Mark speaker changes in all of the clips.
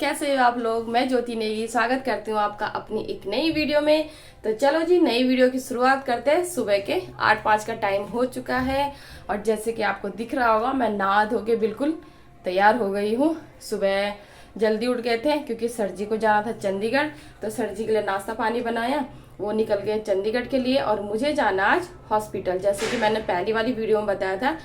Speaker 1: कैसे हो आप लोग। मैं ज्योति नेगी स्वागत करती हूँ आपका अपनी एक नई वीडियो में। तो चलो जी नई वीडियो की शुरुआत करते हैं। सुबह के 8:05 का टाइम हो चुका है और जैसे कि आपको दिख रहा होगा मैं नहा धो के बिल्कुल तैयार हो गई हूँ। सुबह जल्दी उठ गए थे क्योंकि सर जी को जाना था चंडीगढ़, तो सर जी के लिए नाश्ता पानी बनाया, वो निकल गए चंडीगढ़ के लिए और मुझे जाना आज हॉस्पिटल। जैसे कि मैंने पहली वाली वीडियो में बताया था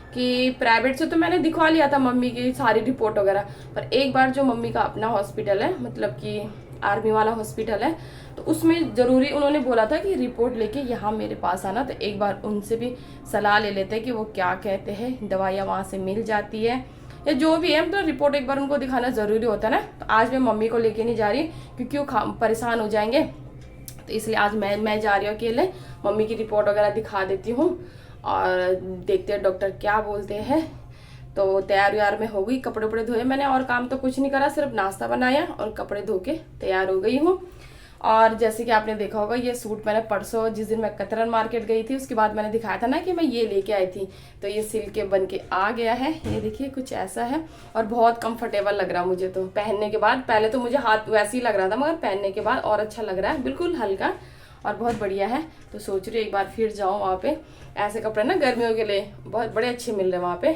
Speaker 1: कि प्राइवेट से तो मैंने दिखवा लिया था मम्मी की सारी रिपोर्ट वगैरह, पर एक बार जो मम्मी का अपना हॉस्पिटल है, मतलब कि आर्मी वाला हॉस्पिटल है, तो उसमें ज़रूरी उन्होंने बोला था कि रिपोर्ट लेके यहाँ मेरे पास आना। तो एक बार उनसे भी सलाह ले लेते हैं कि वो क्या कहते हैं, दवाइयाँ वहाँ से मिल जाती है या जो भी है, मतलब रिपोर्ट एक बार उनको दिखाना ज़रूरी होता है ना। तो आज मैं मम्मी को लेके नहीं जा रही क्योंकि वो परेशान हो जाएंगे, तो इसलिए आज मैं जा रही हूँ अकेले। मम्मी की रिपोर्ट वगैरह दिखा देती हूँ और देखते हैं डॉक्टर क्या बोलते हैं। तो तैयार व्यार में हो गई, कपड़े वपड़े धोए मैंने और काम तो कुछ नहीं करा, सिर्फ नाश्ता बनाया और कपड़े धो के तैयार हो गई हूँ। और जैसे कि आपने देखा होगा ये सूट मैंने परसों जिस दिन मैं कतरन मार्केट गई थी उसके बाद मैंने दिखाया था ना कि मैं ये लेके आई थी, तो ये सिल के बन के आ गया है। ये देखिए कुछ ऐसा है और बहुत कंफर्टेबल लग रहा मुझे तो पहनने के बाद। पहले तो मुझे हाथ वैसे ही लग रहा था मगर पहनने के बाद और अच्छा लग रहा है, बिल्कुल हल्का और बहुत बढ़िया है। तो सोच रही हूँ एक बार फिर जाऊँ वहाँ पे। ऐसे कपड़े ना गर्मियों के लिए बहुत बड़े अच्छे मिल रहे हैं वहाँ पे।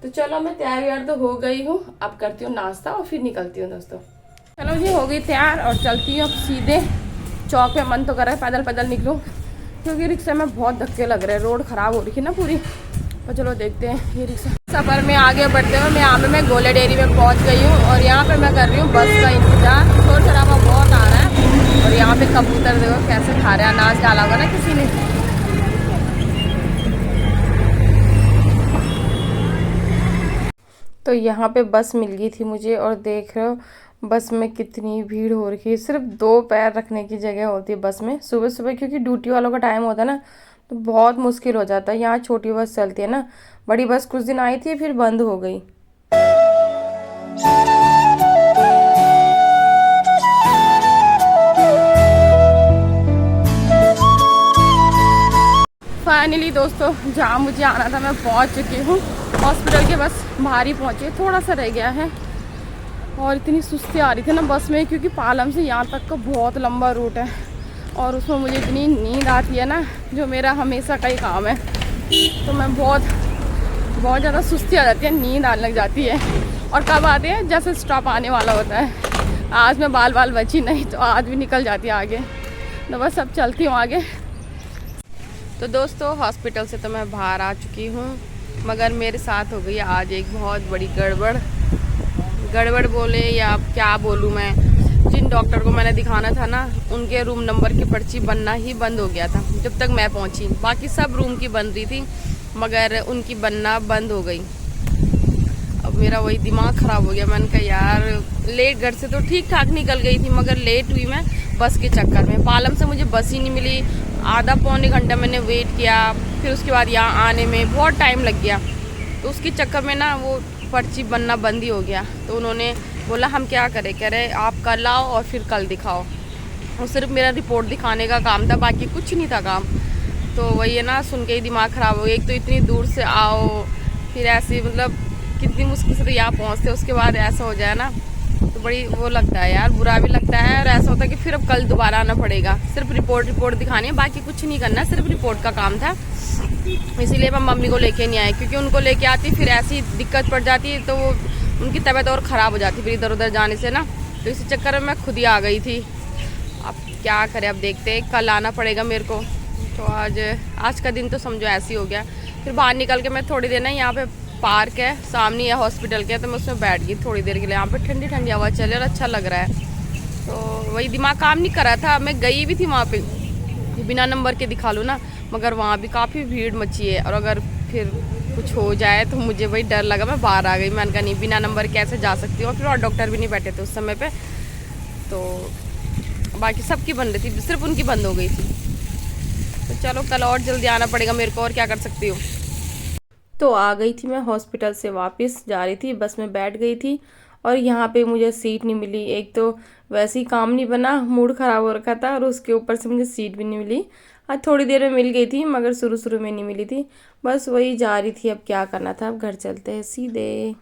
Speaker 1: तो चलो मैं तैयार व्यार तो हो गई हूँ, अब करती हूँ नाश्ता और फिर निकलती हूँ दोस्तों। चलो जी हो गई तैयार और चलती हूँ अब सीधे चौक पे। मन तो कर रहा है पैदल पैदल निकलूँ क्योंकि रिक्शा में बहुत धक्के लग रहे हैं, रोड खराब हो रही है ना पूरी। तो चलो देखते हैं ये रिक्शा। सफ़र में आगे बढ़ते हुए मैं यहाँ पे मैं गोले डेयरी में पहुँच गई हूँ और यहाँ पे मैं कर रही हूँ बस का इंतजार। शोर शराबा बहुत आ रहा है और यहाँ पे कबूतर देखो कैसे खा रहे हैं, अनाज डाला होगा ना किसी ने। तो यहाँ पे बस मिल गई थी मुझे और देख रहे हो बस में कितनी भीड़ हो रखी है। सिर्फ 2 पैर रखने की जगह होती है बस में सुबह सुबह, क्योंकि ड्यूटी वालों का टाइम होता है ना, तो बहुत मुश्किल हो जाता है। यहाँ छोटी बस चलती है ना, बड़ी बस कुछ दिन आई थी फिर बंद हो गई। फाइनली दोस्तों जहाँ मुझे आना था मैं पहुँच चुकी हूँ हॉस्पिटल के। बस बाहर ही पहुँची, थोड़ा सा रह गया है और इतनी सुस्ती आ रही थी ना बस में, क्योंकि पालम से यहाँ तक का बहुत लंबा रूट है और उसमें मुझे इतनी नींद आती है ना, जो मेरा हमेशा का ही काम है। तो मैं बहुत ज़्यादा सुस्ती आ जाती है, नींद आने लग जाती है। और कब आते हैं जैसे स्टॉप आने वाला होता है। आज मैं बाल बची नहीं तो आज भी निकल जाती है आगे, तो बस अब चलती हूँ आगे। तो दोस्तों हॉस्पिटल से तो मैं बाहर आ चुकी हूँ, मगर मेरे साथ हो गई आज एक बहुत बड़ी गड़बड़ बोले या क्या बोलूँ मैं। जिन डॉक्टर को मैंने दिखाना था ना उनके रूम नंबर की पर्ची बनना ही बंद हो गया था जब तक मैं पहुँची। बाकी सब रूम की बन रही थी मगर उनकी बनना बंद हो गई। अब मेरा वही दिमाग ख़राब हो गया। मैंने कहा यार लेट, घर से तो ठीक ठाक निकल गई थी मगर लेट हुई मैं बस के चक्कर में। पालम से मुझे बस ही नहीं मिली, आधा पौने घंटा मैंने वेट किया, फिर उसके बाद यहाँ आने में बहुत टाइम लग गया। तो उसके चक्कर में ना वो पर्ची बनना बंद ही हो गया। तो उन्होंने बोला हम क्या करें, कह रहे आप कल आओ और फिर कल दिखाओ। और सिर्फ मेरा रिपोर्ट दिखाने का काम था, बाकी कुछ नहीं था काम। तो वही है ना, सुन के ही दिमाग ख़राब हो गया। एक तो इतनी दूर से आओ, फिर ऐसे मतलब कितनी मुश्किल से तो यहाँ पहुँचते, उसके बाद ऐसा हो जाए ना तो बड़ी वो लगता है यार, बुरा भी लगता है। और ऐसा होता है कि फिर अब कल दोबारा आना पड़ेगा। सिर्फ रिपोर्ट दिखानी है, बाकी कुछ नहीं करना, सिर्फ रिपोर्ट का काम था। इसीलिए मैं मम्मी को लेके नहीं आई, क्योंकि उनको लेके आती फिर ऐसी दिक्कत पड़ जाती तो वो उनकी तबीयत और ख़राब हो जाती फिर इधर उधर जाने से ना। तो इसी चक्कर में मैं खुद ही आ गई थी। अब क्या करें, अब देखते हैं, कल आना पड़ेगा मेरे को। तो आज का दिन तो समझो ऐसे ही हो गया। फिर बाहर निकल के मैं थोड़ी देर ना, यहाँ पे पार्क है सामने या हॉस्पिटल के, तो मैं उसमें बैठ गई थोड़ी देर के लिए। यहाँ पे ठंडी ठंडी हवा चले और अच्छा लग रहा है। तो वही दिमाग काम नहीं कर रहा था। मैं गई भी थी वहाँ पे बिना नंबर के दिखा लूँ ना, मगर वहाँ भी काफ़ी भीड़ मची है और अगर फिर कुछ हो जाए तो मुझे वही डर लगा। मैं बाहर आ गई, मैंने कहा नहीं बिना नंबर कैसे जा सकती हूँ। और फिर और डॉक्टर भी नहीं बैठे थे उस समय पे, तो बाकी सबकी बन रही थी, सिर्फ उनकी बंद हो गई थी। तो चलो कल और जल्दी आना पड़ेगा मेरे को, और क्या कर सकती हूँ। तो आ गई थी मैं हॉस्पिटल से, वापस जा रही थी, बस में बैठ गई थी और यहाँ पे मुझे सीट नहीं मिली। एक तो वैसे ही काम नहीं बना, मूड ख़राब हो रखा था और उसके ऊपर से मुझे सीट भी नहीं मिली। आज थोड़ी देर में मिल गई थी मगर शुरू में नहीं मिली थी। बस वही जा रही थी, अब क्या करना था, अब घर चलते हैं सीधे।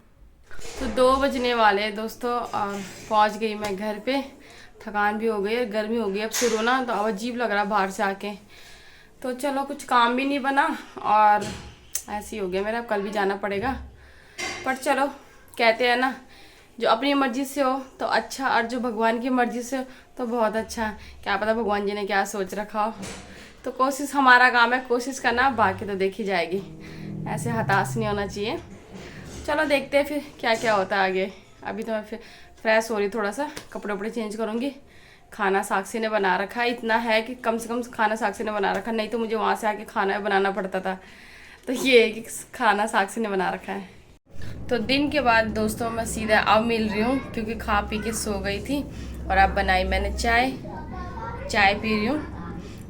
Speaker 1: तो 2 बजने वाले हैं दोस्तों और पहुंच गई मैं घर पे। थकान भी हो गई है, गर्मी हो गई अब शुरू ना, तो अब अजीब लग रहा है बाहर से आके। तो चलो कुछ काम भी नहीं बना और ऐसे ही हो गया मेरा, कल भी जाना पड़ेगा। पर चलो कहते हैं ना, जो अपनी मर्जी से हो तो अच्छा, और जो भगवान की मर्जी से हो तो बहुत अच्छा। क्या पता भगवान जी ने क्या सोच रखा हो। तो कोशिश हमारा काम है, कोशिश करना, बाकी तो देखी जाएगी। ऐसे हताश नहीं होना चाहिए। चलो देखते हैं फिर क्या क्या होता है आगे। अभी तो मैं फिर फ्रेश हो रही, थोड़ा सा कपड़े वपड़े चेंज करूँगी। खाना साक्षी ने बना रखा है, इतना है कि कम से कम खाना साक्षी ने बना रखा, नहीं तो मुझे वहाँ से आके खाना बनाना पड़ता था। तो ये है कि खाना साक्षी ने बना रखा है। तो दिन के बाद दोस्तों मैं सीधा अब मिल रही हूँ, क्योंकि खा पी के सो गई थी। और अब बनाई मैंने चाय पी रही हूँ।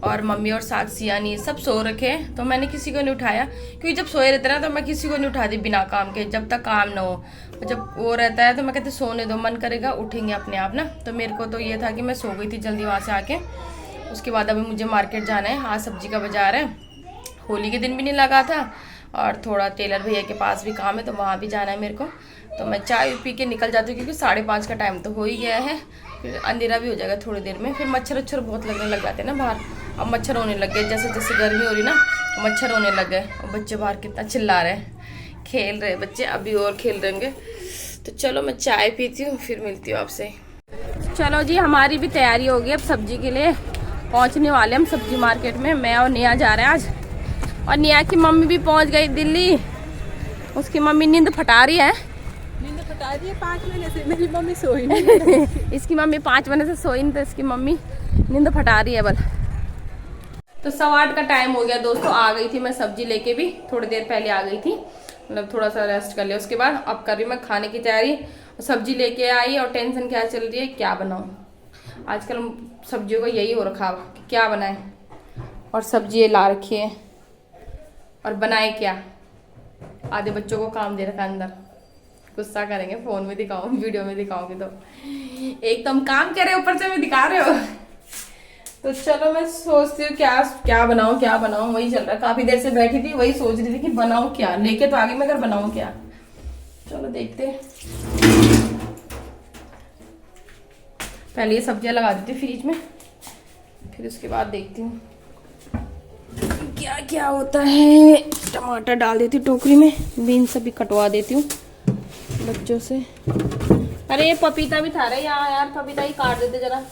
Speaker 1: और मम्मी और साक्षी यानी सब सो रखे हैं, तो मैंने किसी को नहीं उठाया, क्योंकि जब सोए रहते ना तो मैं किसी को नहीं उठाती बिना काम के, जब तक काम ना हो। जब वो रहता है तो मैं कहती सोने दो, मन करेगा उठेंगे अपने आप ना। तो मेरे को तो ये था कि मैं सो गई थी जल्दी वहाँ से आके। उसके बाद अभी मुझे मार्केट जाना है, आज सब्जी का बाजार है, होली के दिन भी नहीं लगा था। और थोड़ा टेलर भैया के पास भी काम है, तो वहाँ भी जाना है मेरे को। तो मैं चाय पी के निकल जाती हूँ, क्योंकि 5:30 का टाइम तो हो ही गया है, फिर अंधेरा भी हो जाएगा थोड़ी देर में। फिर मच्छर बहुत लगने लग जाते हैं ना बाहर। अब मच्छर होने लग गए, जैसे जैसे गर्मी हो रही ना, मच्छर होने लग गए। और बच्चे बाहर कितना चिल्ला रहे हैं, खेल रहे बच्चे, अभी और खेल रहेंगे। तो चलो मैं चाय पीती हूँ, फिर मिलती हूँ आपसे। चलो जी, हमारी भी तैयारी हो गई अब सब्जी के लिए। पहुँचने वाले हम सब्जी मार्केट में, मैं और नेहा जा रहे हैं आज। और नेहा की मम्मी भी पहुँच गई दिल्ली। उसकी मम्मी नींद फटा रही है।
Speaker 2: 5 महीने से मेरी मम्मी सोई नहीं।
Speaker 1: इसकी मम्मी 5 महीने से सोई नहीं, तो इसकी मम्मी नींद फटा रही है बल। तो 8:15 का टाइम हो गया दोस्तों, आ गई थी मैं सब्जी लेके भी, थोड़ी देर पहले आ गई थी, मतलब थोड़ा सा रेस्ट कर लिया। उसके बाद अब कर रही मैं खाने की तैयारी। सब्जी लेके आई और टेंशन क्या चल रही है, क्या बनाऊं। आजकल सब्जियों का यही हो रखा कि क्या बनाए। और सब्जी ला रखी है और बनाए क्या, आधे बच्चों को काम दे रखा अंदर। गुस्सा करेंगे, फोन में दिखाऊं वीडियो में दिखाऊंगी तो एक तो हम काम कर रहे हो, ऊपर से मैं दिखा रहे हो। तो चलो मैं सोचती हूँ क्या बनाऊं, वही चल रहा है। काफी देर से बैठी थी, वही सोच रही थी कि बनाऊं क्या, लेके तो आगे मगर बनाऊं क्या। चलो देखते हैं। पहले ये सब्जियां लगा देती हूँ फ्रिज में, फिर उसके बाद देखती हूँ क्या क्या होता है। टमाटर डाल देती हूँ टोकरी में, बीन्स भी कटवा देती हूँ बच्चों से। अरे ये पपीता भी था रहा यहाँ यार, पपीता ही काट देते जरा।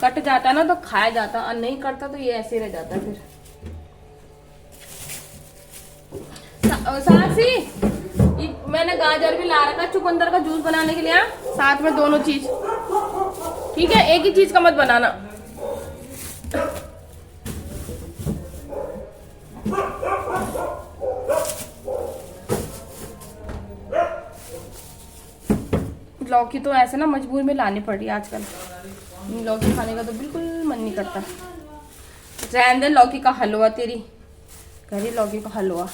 Speaker 1: कट जाता ना तो खाया जाता, और नहीं कटता तो ये ऐसे ही रह जाता। फिर साक्षी, मैंने गाजर भी ला रखा चुकंदर का जूस बनाने के लिए, साथ में दोनों चीज, ठीक है, एक ही चीज का मत बनाना। लौकी तो ऐसे ना मजबूर में लानी पड़ रही है आजकल, लौकी खाने का तो बिल्कुल मन नहीं करता। रहने दे लौकी का हलवा, तेरी कह लौकी का हलवा।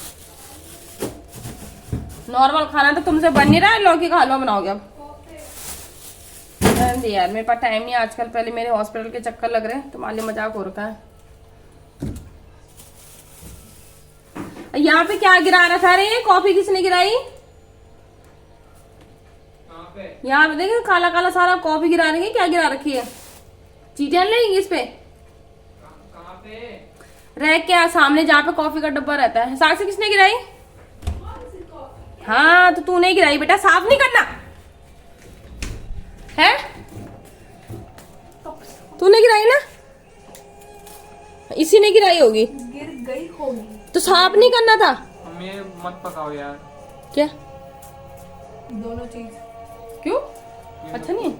Speaker 1: नॉर्मल खाना तो तुमसे बन नहीं रहा है, लौकी का हलवा बनाओगे अब। रहने दे यार, मेरे पास टाइम नहीं आजकल, पहले मेरे हॉस्पिटल के चक्कर लग रहे हैं, तुम्हारे लिए मजाक हो रखा है। यहाँ पे क्या गिरा रखा रे, कॉफी किसने गिराई? यहाँ पे देखिए काला काला सारा कॉफी गिरा रही है, क्या गिरा रखी है? चीटें लगेंगी इस पे। कहाँ पे? रैक के सामने जहाँ पे कॉफी का डब्बा रहता है। साक्षी किसने गिराई? हाँ तो तू नहीं गिराई बेटा, साफ नहीं करना है। तूने गिराई ना, इसी ने गिराई होगी,
Speaker 2: गिर गई होगी
Speaker 1: तो साफ नहीं करना था।
Speaker 3: हमें मत पकाओ यार।
Speaker 1: क्या
Speaker 2: दोनों चीज
Speaker 1: क्यों अच्छा नहीं है?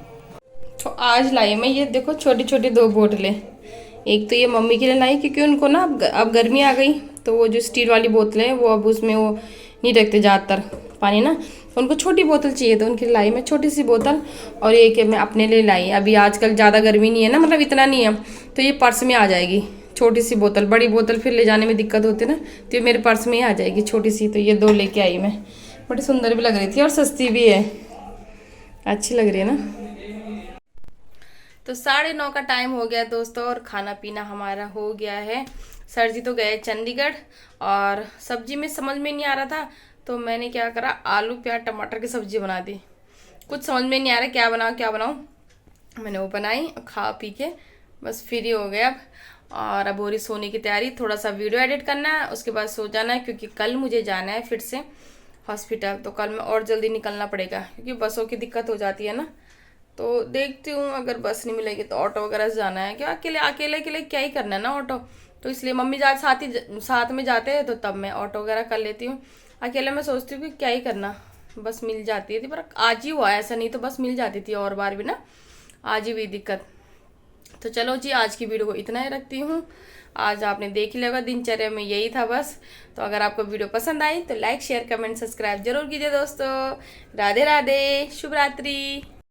Speaker 1: तो आज लाई मैं ये देखो छोटी छोटी 2 बोतलें। एक तो ये मम्मी के लिए लाई, क्योंकि उनको ना अब गर्मी आ गई, तो वो जो स्टील वाली बोतलें हैं वो अब उसमें वो नहीं रखते ज़्यादातर पानी ना, उनको छोटी बोतल चाहिए, तो उनके लिए लाई मैं छोटी सी बोतल। और एक मैं अपने लिए लाई, अभी आजकल ज़्यादा गर्मी नहीं है ना, मतलब इतना नहीं है, तो ये पर्स में आ जाएगी छोटी सी बोतल। बड़ी बोतल फिर ले जाने में दिक्कत होती है ना, तो ये मेरे पर्स में ही आ जाएगी छोटी सी। तो ये 2 लेके आई मैं, बड़ी सुंदर भी लग रही थी और सस्ती भी है, अच्छी लग रही है ना। तो 9:30 का टाइम हो गया दोस्तों, और खाना पीना हमारा हो गया है। सर जी तो गए चंडीगढ़, और सब्जी में समझ में नहीं आ रहा था, तो मैंने क्या करा, आलू प्याज टमाटर की सब्जी बना दी। कुछ समझ में नहीं आ रहा क्या बनाऊँ। मैंने वो बनाई, खा पी के बस फ्री हो गया अब हो रही सोने की तैयारी। थोड़ा सा वीडियो एडिट करना है, उसके बाद सो जाना है, क्योंकि कल मुझे जाना है फिर से हॉस्पिटल। तो कल मैं और जल्दी निकलना पड़ेगा, क्योंकि बसों की दिक्कत हो जाती है ना। तो देखती हूँ, अगर बस नहीं मिलेगी तो ऑटो वगैरह से जाना है। क्या अकेले अकेले अकेले क्या ही करना है ना ऑटो। तो इसलिए मम्मी साथ में जाते हैं, तो तब मैं ऑटो वगैरह कर लेती हूँ। अकेले मैं सोचती हूँ कि क्या ही करना, बस मिल जाती थी। पर आज ही हुआ है, ऐसा नहीं तो बस मिल जाती थी और बार भी ना, आज ही हुई दिक्कत। तो चलो जी, आज की वीडियो को इतना ही रखती हूँ। आज आपने देख ही लिया होगा, दिनचर्या में यही था बस। तो अगर आपको वीडियो पसंद आई तो लाइक शेयर कमेंट सब्सक्राइब जरूर कीजिए दोस्तों। राधे राधे, शुभ रात्रि।